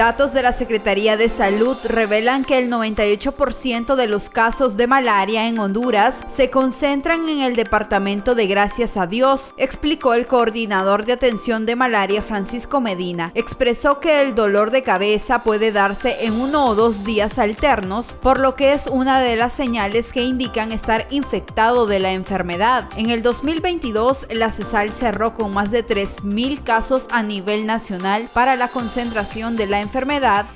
Datos de la Secretaría de Salud revelan que el 98% de los casos de malaria en Honduras se concentran en el departamento de Gracias a Dios, explicó el coordinador de atención de malaria Francisco Medina. Expresó que el dolor de cabeza puede darse en 1 o 2 días alternos, por lo que es una de las señales que indican estar infectado de la enfermedad. En el 2022, la CESAL cerró con más de 3.000 casos a nivel nacional. Para la concentración de la enfermedad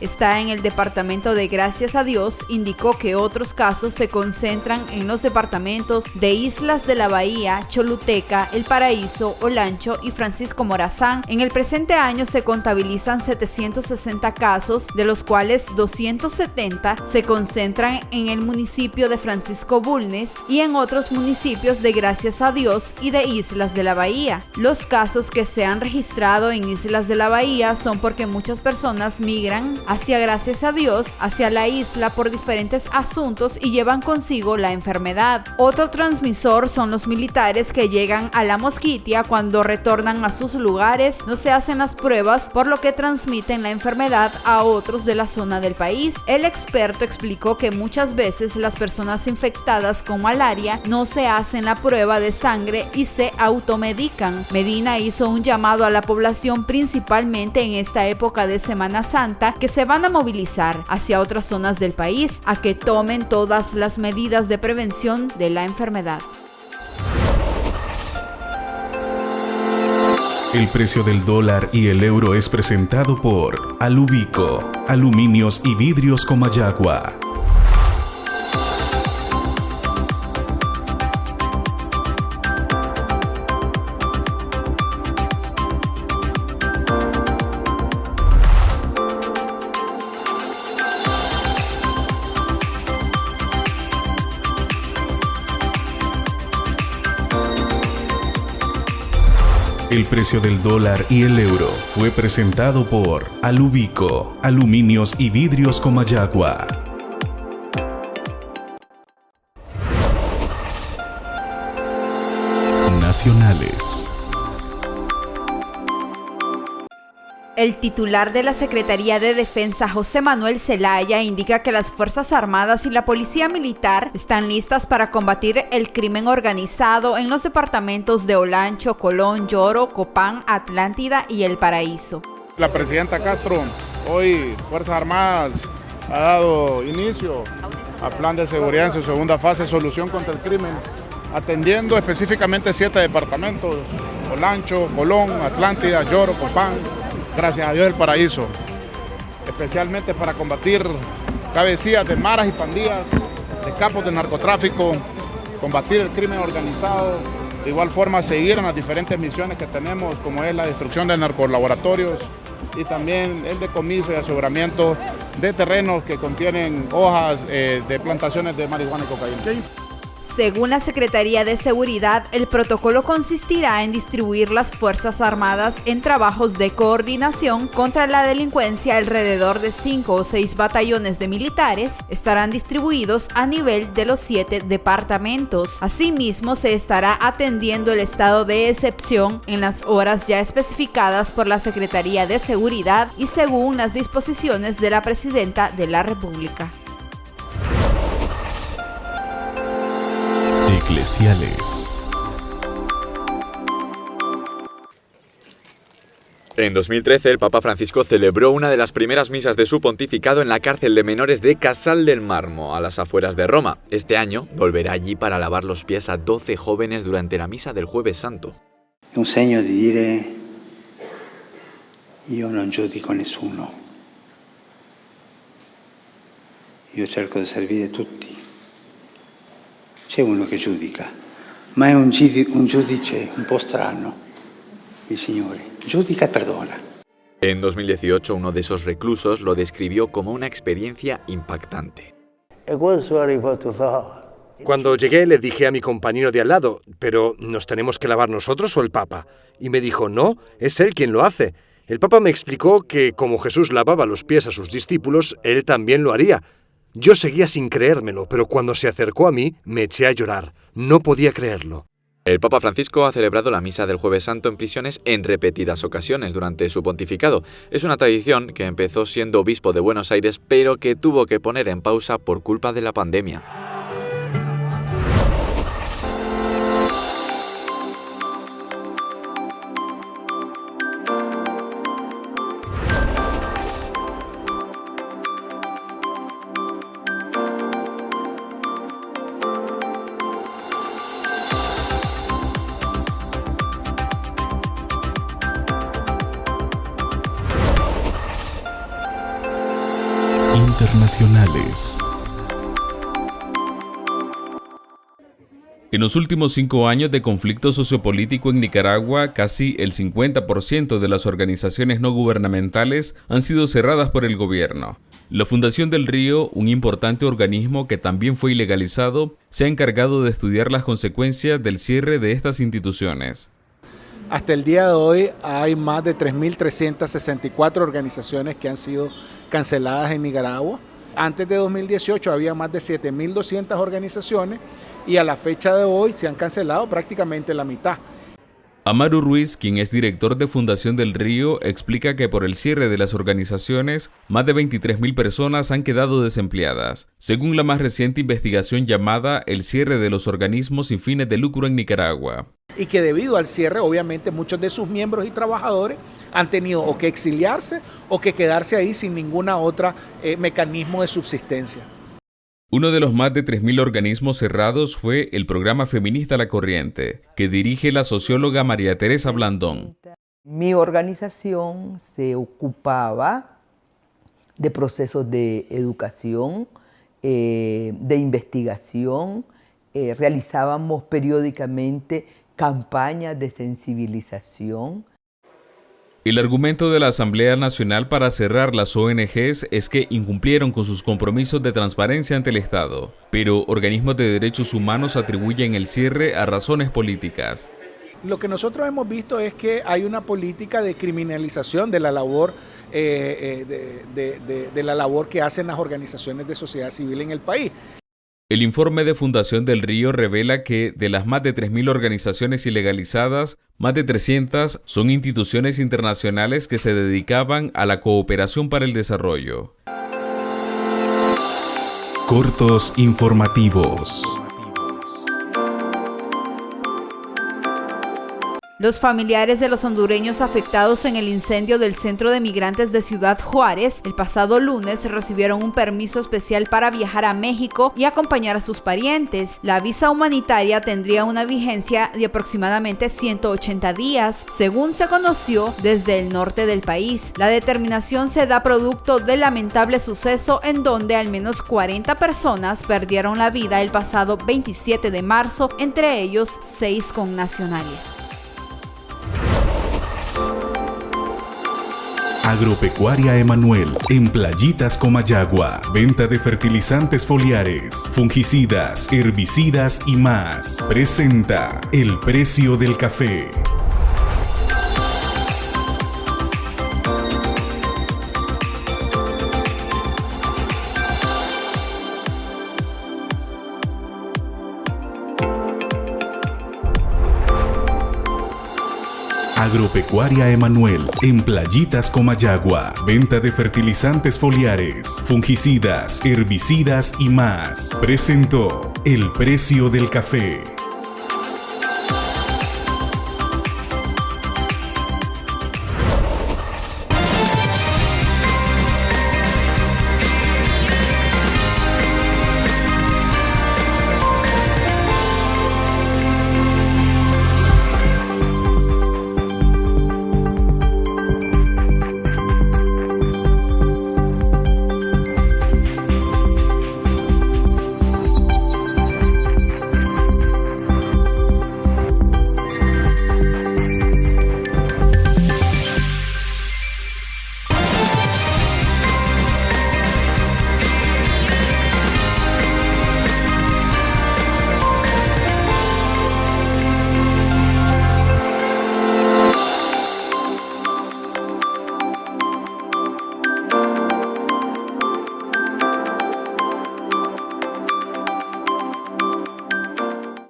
está en el departamento de Gracias a Dios. Indicó que otros casos se concentran en los departamentos de Islas de la Bahía, Choluteca, El Paraíso, Olancho y Francisco Morazán. En el presente año se contabilizan 760 casos, de los cuales 270 se concentran en el municipio de Francisco Bulnes y en otros municipios de Gracias a Dios y de Islas de la Bahía. Los casos que se han registrado en Islas de la Bahía son porque muchas personas migran hacia Gracias a Dios, hacia la isla por diferentes asuntos y llevan consigo la enfermedad. Otro transmisor son los militares que llegan a La Mosquitia. Cuando retornan a sus lugares no se hacen las pruebas, por lo que transmiten la enfermedad a otros de la zona del país. El experto explicó que muchas veces las personas infectadas con malaria no se hacen la prueba de sangre y se automedican. Medina hizo un llamado a la población, principalmente en esta época de Semana Santa, que se van a movilizar hacia otras zonas del país, a que tomen todas las medidas de prevención de la enfermedad. El precio del dólar y el euro es presentado por Alubico, aluminios y vidrios Comayagua. El precio del dólar y el euro fue presentado por Alubico, aluminios y vidrios Comayagua. Nacionales. El titular de la Secretaría de Defensa, José Manuel Zelaya, indica que las Fuerzas Armadas y la Policía Militar están listas para combatir el crimen organizado en los departamentos de Olancho, Colón, Lloro, Copán, Atlántida y El Paraíso. La presidenta Castro, hoy Fuerzas Armadas ha dado inicio al plan de seguridad en su segunda fase, solución contra el crimen, atendiendo específicamente 7 departamentos, Olancho, Colón, Atlántida, Lloro, Copán, Gracias a Dios El Paraíso, especialmente para combatir cabecillas de maras y pandillas, de capos de narcotráfico, combatir el crimen organizado, de igual forma seguir en las diferentes misiones que tenemos, como es la destrucción de narcolaboratorios y también el decomiso y aseguramiento de terrenos que contienen hojas de plantaciones de marihuana y cocaína. Según la Secretaría de Seguridad, el protocolo consistirá en distribuir las Fuerzas Armadas en trabajos de coordinación contra la delincuencia. Alrededor de 5 o 6 batallones de militares estarán distribuidos a nivel de los 7 departamentos. Asimismo, se estará atendiendo el estado de excepción en las horas ya especificadas por la Secretaría de Seguridad y según las disposiciones de la Presidenta de la República. Eclesiales. En 2013, el Papa Francisco celebró una de las primeras misas de su pontificado en la cárcel de menores de Casal del Marmo, a las afueras de Roma. Este año volverá allí para lavar los pies a 12 jóvenes durante la misa del Jueves Santo. È un segno di dire: io non giudico nessuno, io cerco di servire tutti. C'è uno che giudica, ma è un giudice un po' strano, il Signore. Giudica e perdona. En 2018, uno de esos reclusos lo describió como una experiencia impactante. Cuando llegué le dije a mi compañero de al lado: ¿pero nos tenemos que lavar nosotros o el Papa? Y me dijo: no, es él quien lo hace. El Papa me explicó que como Jesús lavaba los pies a sus discípulos, él también lo haría. Yo seguía sin creérmelo, pero cuando se acercó a mí, me eché a llorar. No podía creerlo. El Papa Francisco ha celebrado la Misa del Jueves Santo en prisiones en repetidas ocasiones durante su pontificado. Es una tradición que empezó siendo obispo de Buenos Aires, pero que tuvo que poner en pausa por culpa de la pandemia. Internacionales. En los últimos 5 años de conflicto sociopolítico en Nicaragua, casi el 50% de las organizaciones no gubernamentales han sido cerradas por el gobierno. La Fundación del Río, un importante organismo que también fue ilegalizado, se ha encargado de estudiar las consecuencias del cierre de estas instituciones. Hasta el día de hoy hay más de 3.364 organizaciones que han sido canceladas en Nicaragua. Antes de 2018 había más de 7.200 organizaciones y a la fecha de hoy se han cancelado prácticamente la mitad. Amaru Ruiz, quien es director de Fundación del Río, explica que por el cierre de las organizaciones, más de 23.000 personas han quedado desempleadas, según la más reciente investigación llamada El cierre de los organismos sin fines de lucro en Nicaragua. Y que debido al cierre, obviamente, muchos de sus miembros y trabajadores han tenido o que exiliarse o que quedarse ahí sin ninguna otra mecanismo de subsistencia. Uno de los más de 3.000 organismos cerrados fue el programa feminista La Corriente, que dirige la socióloga María Teresa Blandón. Mi organización se ocupaba de procesos de educación, de investigación, realizábamos periódicamente campañas de sensibilización. El argumento de la Asamblea Nacional para cerrar las ONGs es que incumplieron con sus compromisos de transparencia ante el Estado, pero organismos de derechos humanos atribuyen el cierre a razones políticas. Lo que nosotros hemos visto es que hay una política de criminalización de la labor, de la labor que hacen las organizaciones de sociedad civil en el país. El informe de Fundación del Río revela que de las más de 3.000 organizaciones ilegalizadas, más de 300 son instituciones internacionales que se dedicaban a la cooperación para el desarrollo. Cortos informativos. Los familiares de los hondureños afectados en el incendio del centro de migrantes de Ciudad Juárez el pasado lunes recibieron un permiso especial para viajar a México y acompañar a sus parientes. La visa humanitaria tendría una vigencia de aproximadamente 180 días, según se conoció desde el norte del país. La determinación se da producto del lamentable suceso en donde al menos 40 personas perdieron la vida el pasado 27 de marzo, entre ellos 6 connacionales. Agropecuaria Emanuel, en Playitas, Comayagua. Venta de fertilizantes foliares, fungicidas, herbicidas y más. Presenta El Precio del Café. Agropecuaria Emanuel, en Playitas, Comayagua. Venta de fertilizantes foliares, fungicidas, herbicidas y más. Presentó El Precio del Café.